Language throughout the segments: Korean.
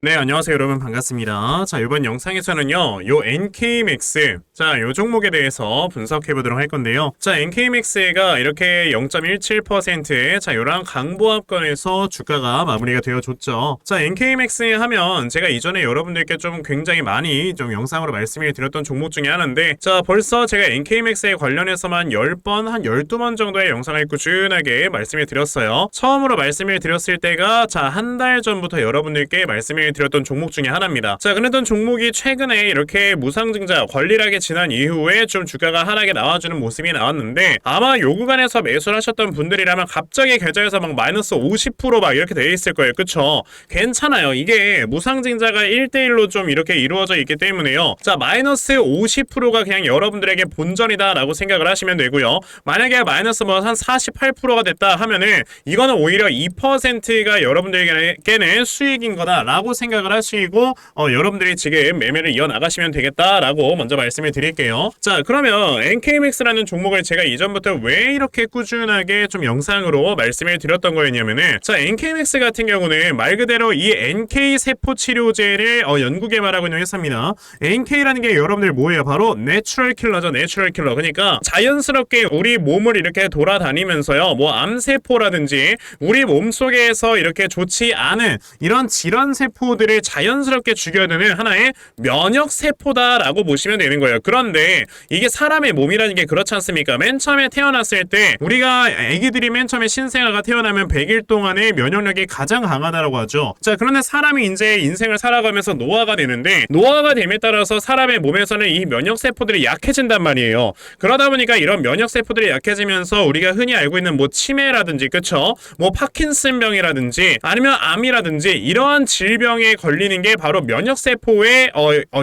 네, 안녕하세요, 여러분. 반갑습니다. 자, 이번 영상에서는요, 요 NKMAX, 자, 요 종목에 대해서 분석해 보도록 할 건데요. 자, NKMAX가 이렇게 0.17%의 자, 요랑 강보합권에서 주가가 마무리가 되어줬죠. 자, NKMAX 하면 제가 이전에 여러분들께 좀 굉장히 많이 좀 영상으로 말씀을 드렸던 종목 중에 하나인데, 자, 벌써 제가 NKMAX에 관련해서만 10번, 한 12번 정도의 영상을 꾸준하게 말씀을 드렸어요. 처음으로 말씀을 드렸을 때가, 자, 한 달 전부터 여러분들께 말씀을 드렸던 종목 중에 하나입니다. 자, 그랬던 종목이 최근에 이렇게 무상증자 권리락에 지난 이후에 좀 주가가 하락에 나와주는 모습이 나왔는데, 아마 요 구간에서 매수를 하셨던 분들이라면 갑자기 계좌에서 막 마이너스 50% 이렇게 돼 있을 거예요. 그쵸? 괜찮아요. 이게 무상증자가 1대1로 좀 이렇게 이루어져 있기 때문에요. 자, 마이너스 50%가 그냥 여러분들에게 본전이다 라고 생각을 하시면 되고요. 만약에 마이너스 뭐 한 48%가 됐다 하면은 이거는 오히려 2%가 여러분들에게는 수익인 거다 라고 생각을 하시고 여러분들이 지금 매매를 이어나가시면 되겠다라고 먼저 말씀을 드릴게요. 자, 그러면 NKMAX라는 종목을 제가 이전부터 왜 이렇게 꾸준하게 좀 영상으로 말씀을 드렸던 거였냐면은, 자, NKMAX 같은 경우는 말 그대로 이 NK 세포 치료제를 연구 개발하고 있는 회사입니다. NK라는 게 여러분들 뭐예요? 바로 내추럴 킬러죠. 내추럴 킬러. 그러니까 자연스럽게 우리 몸을 이렇게 돌아다니면서요, 뭐 암세포라든지 우리 몸속에서 이렇게 좋지 않은 이런 질환 세포들을 자연스럽게 죽여내는 하나의 면역 세포다라고 보시면 되는 거예요. 그런데 이게 사람의 몸이라는 게 그렇지 않습니까? 맨 처음에 태어났을 때 우리가 아기들이 맨 처음에 신생아가 태어나면 100일 동안의 면역력이 가장 강하다라고 하죠. 자, 그런데 사람이 이제 인생을 살아가면서 노화가 되는데, 노화가 됨에 따라서 사람의 몸에서는 이 면역 세포들이 약해진단 말이에요. 그러다 보니까 이런 면역 세포들이 약해지면서 우리가 흔히 알고 있는 뭐 치매라든지, 그쵸? 뭐 파킨슨병이라든지 아니면 암이라든지 이러한 질병에 걸리는 게 바로 면역세포의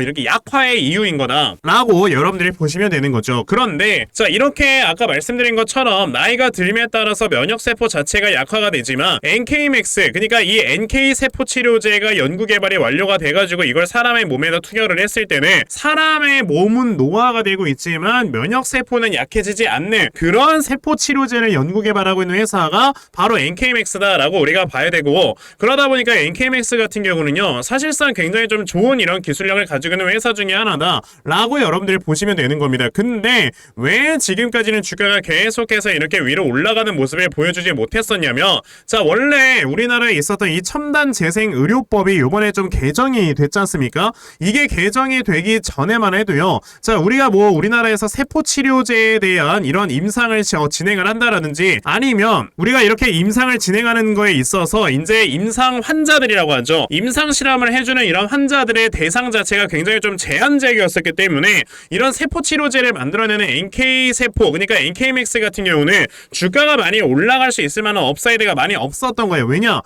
이렇게 약화의 이유인 거다 라고 여러분들이 보시면 되는 거죠. 그런데 자, 이렇게 아까 말씀드린 것처럼 나이가 들면에 따라서 면역세포 자체가 약화가 되지만 NKMAX, 그러니까 이 NK세포 치료제가 연구개발이 완료가 돼가지고 이걸 사람의 몸에다 투여를 했을 때는 사람의 몸은 노화가 되고 있지만 면역세포는 약해지지 않는 그런 세포 치료제를 연구개발하고 있는 회사가 바로 NKMAX다라고 우리가 봐야 되고, 그러다 보니까 NKMAX 같은 경우는요, 사실상 굉장히 좀 좋은 이런 기술력을 가지고 있는 회사 중에 하나다 라고 여러분들이 보시면 되는 겁니다. 근데 왜 지금까지는 주가가 계속해서 이렇게 위로 올라가는 모습을 보여주지 못했었냐면, 자, 원래 우리나라에 있었던 이 첨단 재생 의료법이 요번에 좀 개정이 됐지 않습니까? 이게 개정이 되기 전에만 해도요, 자, 우리가 뭐 우리나라에서 세포 치료제에 대한 이런 임상을 진행을 한다라든지, 아니면 우리가 이렇게 임상을 진행하는 거에 있어서 이제 임상 환자들이라고 하죠. 임상 실험을 해주는 이런 환자들의 대상 자체가 굉장히 좀 제한적이었었기 때문에 이런 세포 치료제를 만들어내는 NK세포, 그러니까 NKMAX 같은 경우는 주가가 많이 올라갈 수 있을 만한 업사이드가 많이 없었던 거예요. 왜냐면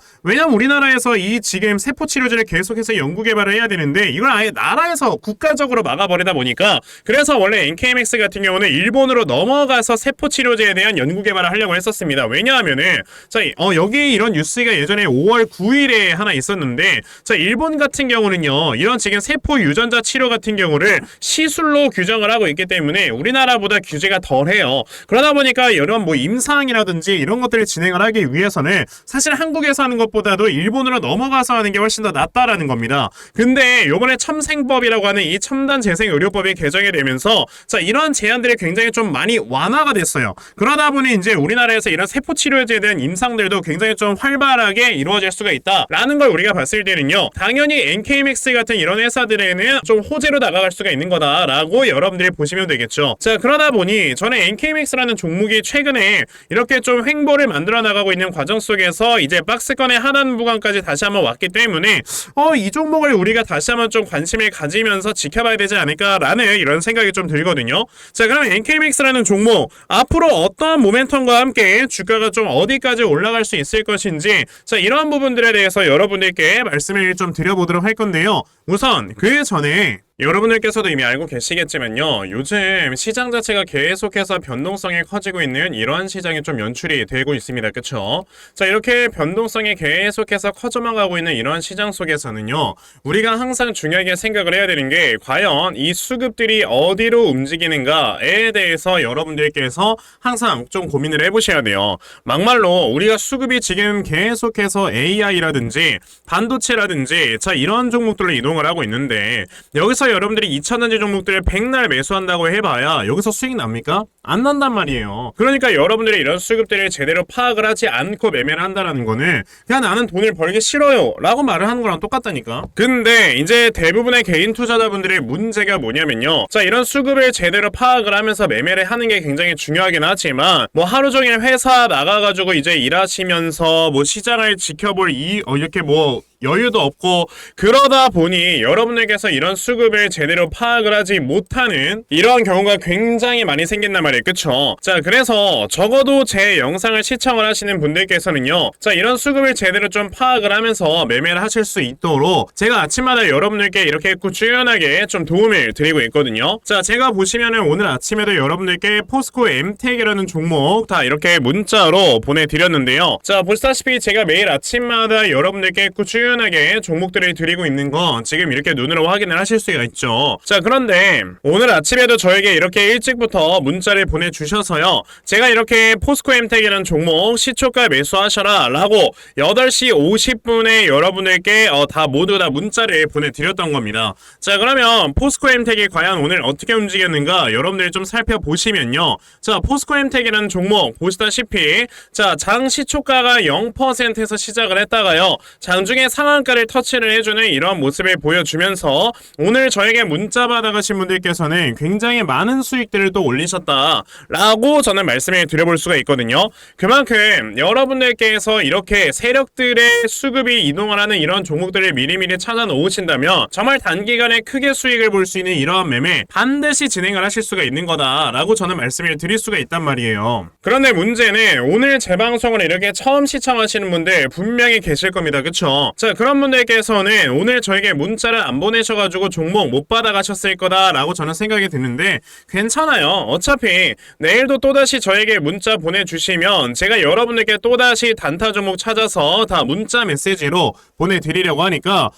우리나라에서 이 지금 세포 치료제를 계속해서 연구 개발을 해야 되는데 이걸 아예 나라에서 국가적으로 막아버리다 보니까, 그래서 원래 NKMAX 같은 경우는 일본으로 넘어가서 세포 치료제에 대한 연구 개발을 하려고 했었습니다. 왜냐하면은 자, 여기 이런 뉴스가 예전에 5월 9일에 하나 있었는데, 자, 일본 같은 경우는요, 이런 지금 세포 유전자 치료 같은 경우를 시술로 규정을 하고 있기 때문에 우리나라보다 규제가 덜해요. 그러다 보니까 이런 뭐 임상이라든지 이런 것들을 진행을 하기 위해서는 사실 한국에서 하는 것보다도 일본으로 넘어가서 하는 게 훨씬 더 낫다라는 겁니다. 근데 요번에 첨생법이라고 하는 이 첨단 재생 의료법이 개정이 되면서, 자, 이런 제한들이 굉장히 좀 많이 완화가 됐어요. 그러다 보니 이제 우리나라에서 이런 세포 치료제에 대한 임상들도 굉장히 좀 활발하게 이루어질 수가 있다라는 걸 우리가 봤을 때는요, 당연히 NKMAX 같은 이런 회사들에는 좀 호재로 다가갈 수가 있는 거다라고 여러분들이 보시면 되겠죠. 자, 그러다 보니 저는 NKMAX라는 종목이 최근에 이렇게 좀 횡보를 만들어 나가고 있는 과정 속에서 이제 박스권의 하단 구간까지 다시 한번 왔기 때문에 이 종목을 우리가 다시 한번 좀 관심을 가지면서 지켜봐야 되지 않을까라는 이런 생각이 좀 들거든요. 자, 그럼 NKMAX라는 종목 앞으로 어떠한 모멘텀과 함께 주가가 좀 어디까지 올라갈 수 있을 것인지, 자, 이런 부분들에 대해서 여러분들께 말씀을 좀 드려보도록 할 건데요. 우선 그 전에 여러분들께서도 이미 알고 계시겠지만요. 요즘 시장 자체가 계속해서 변동성이 커지고 있는 이러한 시장이 좀 연출이 되고 있습니다. 그쵸? 자, 이렇게 변동성이 계속해서 커져만 가고 있는 이러한 시장 속에서는요. 우리가 항상 중요하게 생각을 해야 되는 게 과연 이 수급들이 어디로 움직이는가에 대해서 여러분들께서 항상 좀 고민을 해보셔야 돼요. 막말로 우리가 수급이 지금 계속해서 AI라든지 반도체라든지 자, 이런 종목들로 이동을 하고 있는데 여기서 여러분들이 2차전지 종목들을 백날 매수한다고 해봐야 여기서 수익 납니까? 안 난단 말이에요. 그러니까 여러분들이 이런 수급들을 제대로 파악을 하지 않고 매매를 한다는 거는 그냥 나는 돈을 벌기 싫어요 라고 말을 하는 거랑 똑같다니까. 근데 이제 대부분의 개인 투자자분들의 문제가 뭐냐면요. 자, 이런 수급을 제대로 파악을 하면서 매매를 하는 게 굉장히 중요하긴 하지만 뭐 하루 종일 회사 나가가지고 이제 일하시면서 뭐 시장을 지켜볼 이렇게 뭐 여유도 없고 그러다 보니 여러분들께서 이런 수급을 제대로 파악을 하지 못하는 이러한 경우가 굉장히 많이 생긴단 말이에요. 그쵸? 자, 그래서 적어도 제 영상을 시청을 하시는 분들께서는요. 자, 이런 수급을 제대로 좀 파악을 하면서 매매를 하실 수 있도록 제가 아침마다 여러분들께 이렇게 꾸준하게 좀 도움을 드리고 있거든요. 자, 제가 보시면은 오늘 아침에도 여러분들께 포스코 엠텍이라는 종목 다 이렇게 문자로 보내드렸는데요. 자, 보시다시피 제가 매일 아침마다 여러분들께 꾸준하게 종목들을 드리고 있는 거 지금 이렇게 눈으로 확인을 하실 수가 있죠. 자, 그런데 오늘 아침에도 저에게 이렇게 일찍부터 문자를 보내주셔서요. 제가 이렇게 포스코엠텍이라는 종목 시초가 매수하셔라 라고 8시 50분에 여러분들께 다 모두 다 문자를 보내드렸던 겁니다. 자, 그러면 포스코엠텍이 과연 오늘 어떻게 움직였는가 여러분들 좀 살펴보시면요. 자, 포스코엠텍이라는 종목 보시다시피 자, 장 시초가가 0%에서 시작을 했다가요. 장중에 상한가를 터치를 해주는 이런 모습을 보여주면서 오늘 저에게 문자 받아가신 분들께서는 굉장히 많은 수익들을 또 올리셨다라고 저는 말씀을 드려볼 수가 있거든요. 그만큼 여러분들께서 이렇게 세력들의 수급이 이동을 하는 이런 종목들을 미리미리 찾아 놓으신다면 정말 단기간에 크게 수익을 볼 수 있는 이러한 매매 반드시 진행을 하실 수가 있는 거다라고 저는 말씀을 드릴 수가 있단 말이에요. 그런데 문제는 오늘 제 방송을 이렇게 처음 시청하시는 분들 분명히 계실 겁니다. 그쵸? 자, 그런 분들께서는 오늘 저에게 문자를 안 보내셔가지고 종목 못 받아가셨을 거다라고 저는 생각이 드는데 괜찮아요. 어차피 내일도 또다시 저에게 문자 보내주시면 제가 여러분들께 또다시 단타 종목 찾아서 다 문자 메시지로 보내드리려고 하니까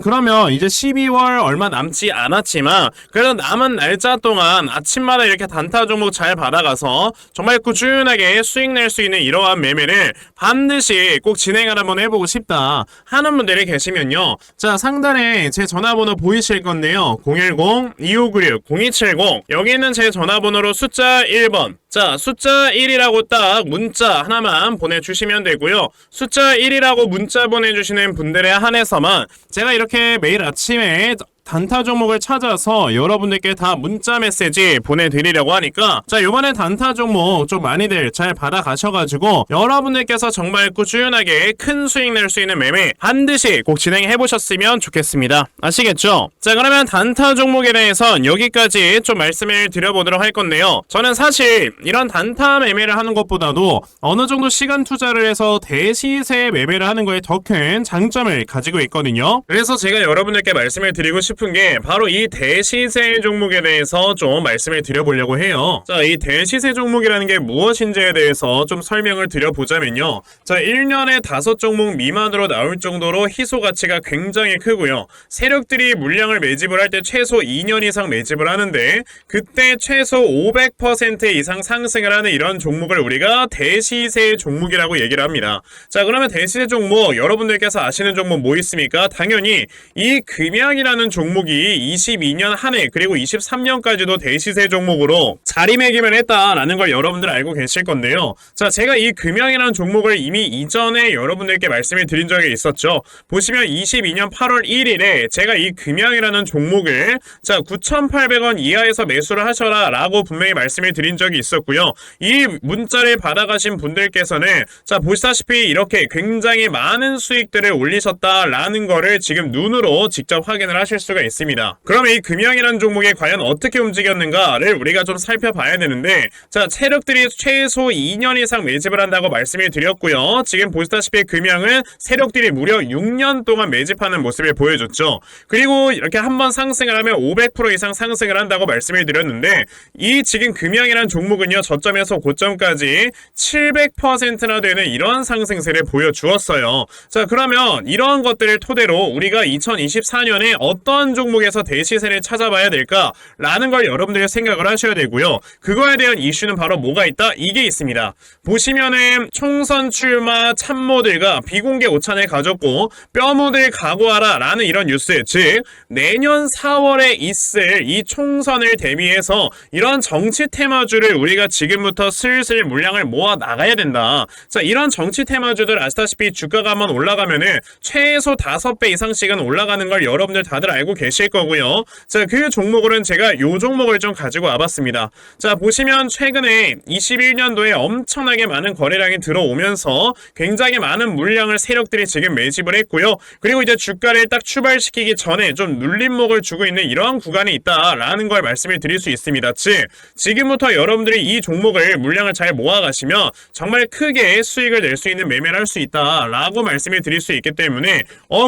그러면 이제 12월 얼마 남지 않았지만 그래도 남은 날짜 동안 아침마다 이렇게 단타 종목 잘 받아가서 정말 꾸준하게 수익 낼 수 있는 이러한 매매를 반드시 꼭 진행을 한번 해보고 싶다 하는 분들이 계시면요. 자, 상단에 제 전화번호 보이실 건데요. 010-2596-0270 여기 있는 제 전화번호로 숫자 1번 자, 숫자 1이라고 딱 문자 하나만 보내주시면 되고요. 숫자 1이라고 문자 보내주시는 분들에 한해서만 제가 이렇게 매일 아침에 단타 종목을 찾아서 여러분들께 다 문자 메시지 보내드리려고 하니까 자, 요번에 단타 종목 좀 많이들 잘 받아가셔가지고 여러분들께서 정말 꾸준하게 큰 수익 낼 수 있는 매매 반드시 꼭 진행해 보셨으면 좋겠습니다. 아시겠죠? 자, 그러면 단타 종목에 대해선 여기까지 좀 말씀을 드려보도록 할 건데요. 저는 사실 이런 단타 매매를 하는 것보다도 어느 정도 시간 투자를 해서 대시세 매매를 하는 거에 더 큰 장점을 가지고 있거든요. 그래서 제가 여러분들께 말씀을 드리고 싶은 게 바로 이 대시세 종목에 대해서 좀 말씀을 드려보려고 해요. 자, 이 대시세 종목이라는 게 무엇인지에 대해서 좀 설명을 드려보자면요. 자, 1년에 5종목 미만으로 나올 정도로 희소 가치가 굉장히 크고요. 세력들이 물량을 매집을 할 때 최소 2년 이상 매집을 하는데 그때 최소 500% 이상 상승을 하는 이런 종목을 우리가 대시세 종목이라고 얘기를 합니다. 자, 그러면 대시세 종목 여러분들께서 아시는 종목 뭐 있습니까? 당연히 이 금양이라는 종목이 22년 한 해 그리고 23년까지도 대시세 종목으로 자리매김을 했다라는 걸 여러분들 알고 계실 건데요. 자, 제가 이 금양이라는 종목을 이미 이전에 여러분들께 말씀을 드린 적이 있었죠. 보시면 22년 8월 1일에 제가 이 금양이라는 종목을 자 9,800원 이하에서 매수를 하셔라 라고 분명히 말씀을 드린 적이 있었고요. 이 문자를 받아가신 분들께서는 자 보시다시피 이렇게 굉장히 많은 수익들을 올리셨다라는 거를 지금 눈으로 직접 확인을 하실 수 수가 있습니다. 그러면 이 금양이라는 종목이 과연 어떻게 움직였는가를 우리가 좀 살펴봐야 되는데, 자, 세력들이 최소 2년 이상 매집을 한다고 말씀을 드렸고요. 지금 보시다시피 금양은 세력들이 무려 6년 동안 매집하는 모습을 보여줬죠. 그리고 이렇게 한번 상승을 하면 500% 이상 상승을 한다고 말씀을 드렸는데, 이 지금 금양이라는 종목은요, 저점에서 고점까지 700%나 되는 이런 상승세를 보여주었어요. 자, 그러면 이런 것들을 토대로 우리가 2024년에 어떤 종목에서 대시세를 찾아봐야 될까라는 걸 여러분들이 생각을 하셔야 되고요. 그거에 대한 이슈는 바로 뭐가 있다? 이게 있습니다. 보시면은 총선 출마 참모들과 비공개 오찬을 가졌고 뼈묻을 각오하라 라는 이런 뉴스, 즉 내년 4월에 있을 이 총선을 대비해서 이런 정치 테마주를 우리가 지금부터 슬슬 물량을 모아 나가야 된다. 자, 이런 정치 테마주들 아시다시피 주가가 한번 올라가면은 최소 5배 이상씩은 올라가는 걸 여러분들 다들 알고 계실 거고요. 자, 그 종목으로는 제가 요 종목을 좀 가지고 와봤습니다. 자, 보시면 최근에 21년도에 엄청나게 많은 거래량이 들어오면서 굉장히 많은 물량을 세력들이 지금 매집을 했고요. 그리고 이제 주가를 딱 출발시키기 전에 좀 눌림목을 주고 있는 이러한 구간이 있다라는 걸 말씀을 드릴 수 있습니다. 즉, 지금부터 여러분들이 이 종목을 물량을 잘 모아가시면 정말 크게 수익을 낼 수 있는 매매를 할 수 있다라고 말씀을 드릴 수 있기 때문에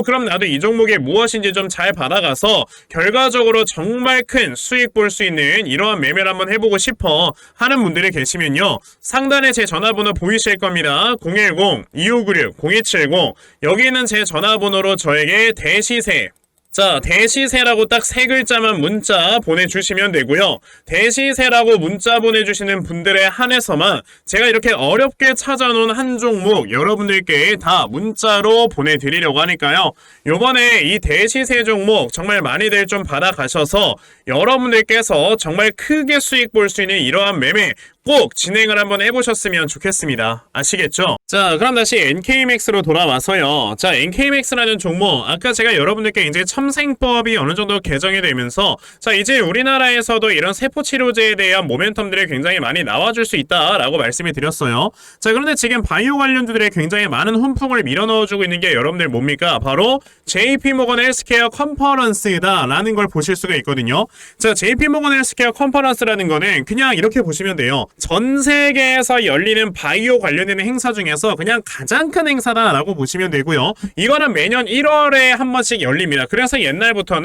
그럼 나도 이 종목이 무엇인지 좀 잘 받아가서 결과적으로 정말 큰 수익 볼 수 있는 이러한 매매를 한번 해보고 싶어 하는 분들이 계시면요, 상단에 제 전화번호 보이실 겁니다. 010-2596-0270 여기 있는 제 전화번호로 저에게 대시세, 자, 대시세라고 딱 3글자만 문자 보내주시면 되고요. 대시세라고 문자 보내주시는 분들에 한해서만 제가 이렇게 어렵게 찾아놓은 한 종목 여러분들께 다 문자로 보내드리려고 하니까요. 요번에 이 대시세 종목 정말 많이들 좀 받아가셔서 여러분들께서 정말 크게 수익 볼 수 있는 이러한 매매 꼭 진행을 한번 해보셨으면 좋겠습니다. 아시겠죠? 자, 그럼 다시 NKMX로 돌아와서요. 자, NKMX라는 종목, 아까 제가 여러분들께 이제 첨생법이 어느 정도 개정이 되면서, 자, 이제 우리나라에서도 이런 세포치료제에 대한 모멘텀들이 굉장히 많이 나와줄 수 있다라고 말씀을 드렸어요. 자, 그런데 지금 바이오 관련주들에 굉장히 많은 훈풍을 밀어넣어주고 있는 게 여러분들 뭡니까? 바로 JP모건 헬스케어 컨퍼런스다라는 걸 보실 수가 있거든요. 자, JP모건 헬스케어 컨퍼런스라는 거는 그냥 이렇게 보시면 돼요. 전 세계에서 열리는 바이오 관련된 행사 중에서 그냥 가장 큰 행사다라고 보시면 되고요. 이거는 매년 1월에 한 번씩 열립니다. 그래서 옛날부터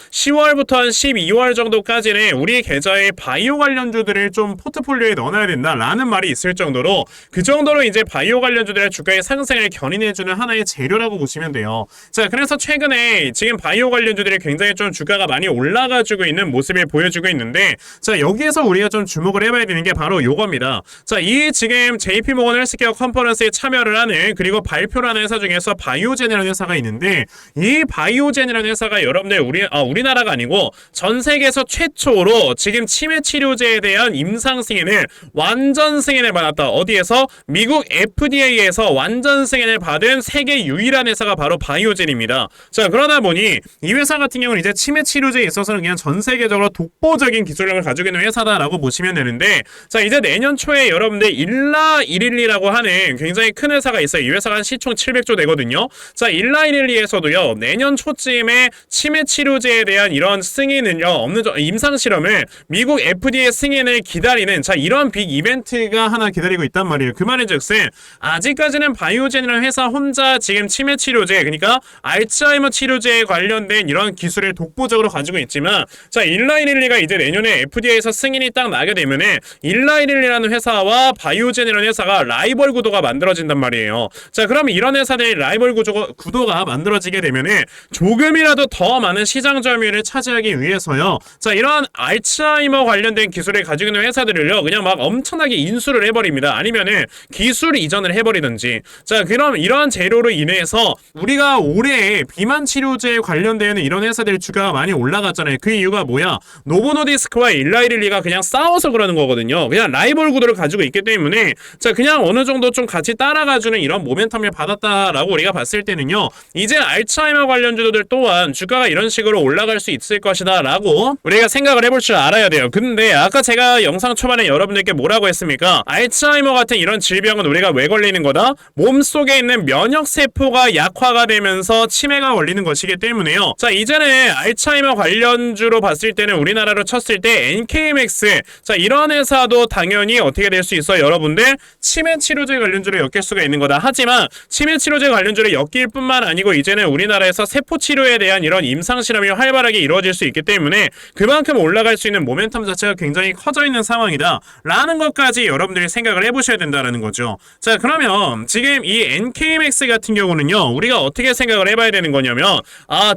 10월부터 한 12월 정도까지는 우리 계좌에 바이오 관련주들을 좀 포트폴리오에 넣어놔야 된다라는 말이 있을 정도로, 그 정도로 이제 바이오 관련주들의 주가의 상승을 견인해주는 하나의 재료라고 보시면 돼요. 자, 그래서 최근에 지금 바이오 관련주들이 굉장히 좀 주가가 많이 올라가지고 있는 모습을 보여주고 있는데, 자, 여기에서 우리가 좀 주목을 해봐야 되는 게 바로 요겁니다. 자, 이 지금 JP모건 헬스케어 컨퍼런스에 참여를 하는, 그리고 발표를 하는 회사 중에서 바이오젠이라는 회사가 있는데, 이 바이오젠이라는 회사가 여러분들 우리나라가 아니고 전 세계에서 최초로 지금 치매 치료제에 대한 임상 승인을 완전 승인을 받았다. 어디에서? 미국 FDA에서 완전 승인을 받은 세계 유일한 회사가 바로 바이오젠입니다. 자, 그러다 보니 이 회사 같은 경우는 이제 치매 치료제에 있어서는 그냥 전 세계적으로 독보적인 기술력을 가지고 있는 회사다라고 보시면 되는데, 자, 이제 내년 초에 여러분들 일라112라고 하는 굉장히 큰 회사가 있어요. 이 회사가 한 시총 700조 되거든요. 자, 일라112에서도요, 내년 초쯤에 치매 치료제에 대한 이런 승인은요, 임상 실험을 미국 FDA 승인을 기다리는, 자, 이런 빅 이벤트가 하나 기다리고 있단 말이에요. 그 말인즉슨 아직까지는 바이오젠이라는 회사 혼자 지금 치매 치료제, 그러니까 알츠하이머 치료제에 관련된 이런 기술을 독보적으로 가지고 있지만, 자, 일라112가 이제 내년에 FDA에서 승인이 딱 나게 되면은 일라112라는 회사와 바이오젠이라는 회사가 라이벌 구도가 만들어진단 말이에요. 자, 그럼 이런 회사들이 라이벌 구도가 만들어지게 되면은 조금이라도 더 많은 시장 점유율을 차지하기 위해서요, 자, 이런 알츠하이머 관련된 기술을 가지고 있는 회사들을요, 그냥 막 엄청나게 인수를 해버립니다. 아니면은 기술 이전을 해버리든지. 자, 그럼 이런 재료로 인해서 우리가 올해 비만 치료제에 관련되는 이런 회사들 주가가 많이 올라갔잖아요. 그 이유가 뭐야? 노보노디스크와 일라112가 그냥 싸워서 그러는 거거든요. 그냥 라이벌 구도를 가지고 있기 때문에 자 그냥 어느 정도 좀 같이 따라가주는 이런 모멘텀을 받았다라고 우리가 봤을 때는요. 이제 알츠하이머 관련주들 또한 주가가 이런 식으로 올라갈 수 있을 것이다 라고 우리가 생각을 해볼 줄 알아야 돼요. 근데 아까 제가 영상 초반에 여러분들께 뭐라고 했습니까? 알츠하이머 같은 이런 질병은 우리가 왜 걸리는 거다? 몸속에 있는 면역세포가 약화가 되면서 치매가 걸리는 것이기 때문에요. 자 이제는 알츠하이머 관련주로 봤을 때는 우리나라로 쳤을 때 NKMX 자 이런 회사도 당연히 어떻게 될 수 있어요? 여러분들 치매 치료제 관련주로 엮일 수가 있는 거다. 하지만 치매 치료제 관련주로 엮일 뿐만 아니고 이제는 우리나라에서 세포 치료에 대한 이런 임상 실험이 활발하게 이루어질 수 있기 때문에 그만큼 올라갈 수 있는 모멘텀 자체가 굉장히 커져 있는 상황이다 라는 것까지 여러분들이 생각을 해보셔야 된다는 거죠. 자 그러면 지금 이 NKMX 같은 경우는요 우리가 어떻게 생각을 해봐야 되는 거냐면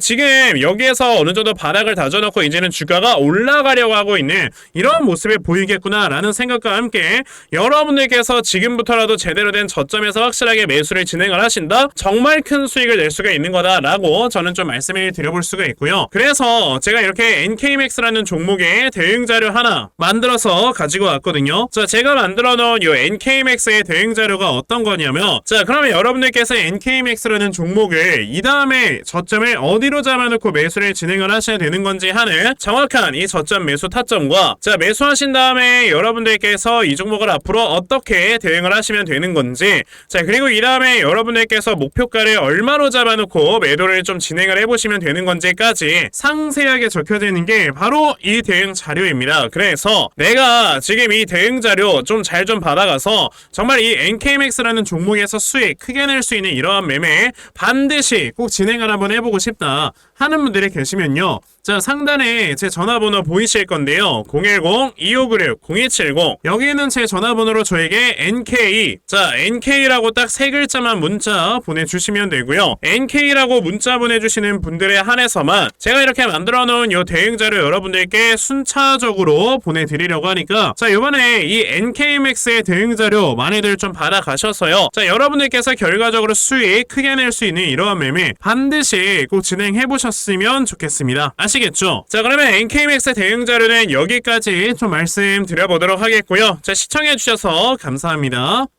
지금 여기에서 어느 정도 바닥을 다져놓고 이제는 주가가 올라가려고 하고 있는 이런 모습이 보이겠구나 라는 생각과 함께 여러분들께서 지금부터라도 제대로 된 저점에서 확실하게 매수를 진행을 하신다? 정말 큰 수익을 낼 수가 있는 거다 라고 저는 좀 말씀을 드려볼 수가 있고요. 그래서 제가 이렇게 NKMX라는 종목의 대응 자료 하나 만들어서 가지고 왔거든요. 자 제가 만들어 놓은 이 NKMX의 대응 자료가 어떤 거냐면 자 그러면 여러분들께서 NKMX라는 종목을 이 다음에 저점을 어디로 잡아놓고 매수를 진행을 하셔야 되는 건지 하는 정확한 이 저점 매수 타점과 자 매수하신 다음에 여러분들께서 이 종목을 앞으로 어떻게 대응을 하시면 되는 건지 자 그리고 이 다음에 여러분들께서 목표가를 얼마로 잡아놓고 매도를 좀 진행을 해보시면 되는 건지까지 상세하게 적혀져 있는 게 바로 이 대응 자료입니다. 그래서 내가 지금 이 대응 자료 좀 잘 좀 받아가서 정말 이 NKMX라는 종목에서 수익 크게 낼 수 있는 이러한 매매 반드시 꼭 진행을 한번 해보고 싶다 하는 분들이 계시면요. 자 상단에 제 전화번호 보이실 건데요. 010-2596-0270 여기에는 제 전화번호로 저에게 NK 자 NK라고 딱 세 글자만 문자 보내주시면 되고요. NK라고 문자 보내주시는 분들에 한해서만 제가 이렇게 만들어 놓은 요 대응자료 여러분들께 순차적으로 보내드리려고 하니까 자 이번에 이 NKMX의 대응자료 많이들 좀 받아가셔서요. 자 여러분들께서 결과적으로 수익 크게 낼 수 있는 이러한 매매 반드시 꼭 진행해보셨으면 좋겠습니다. 아시겠죠? 자 그러면 NKMX 대응 자료는 여기까지 좀 말씀드려보도록 하겠고요. 자 시청해주셔서 감사합니다.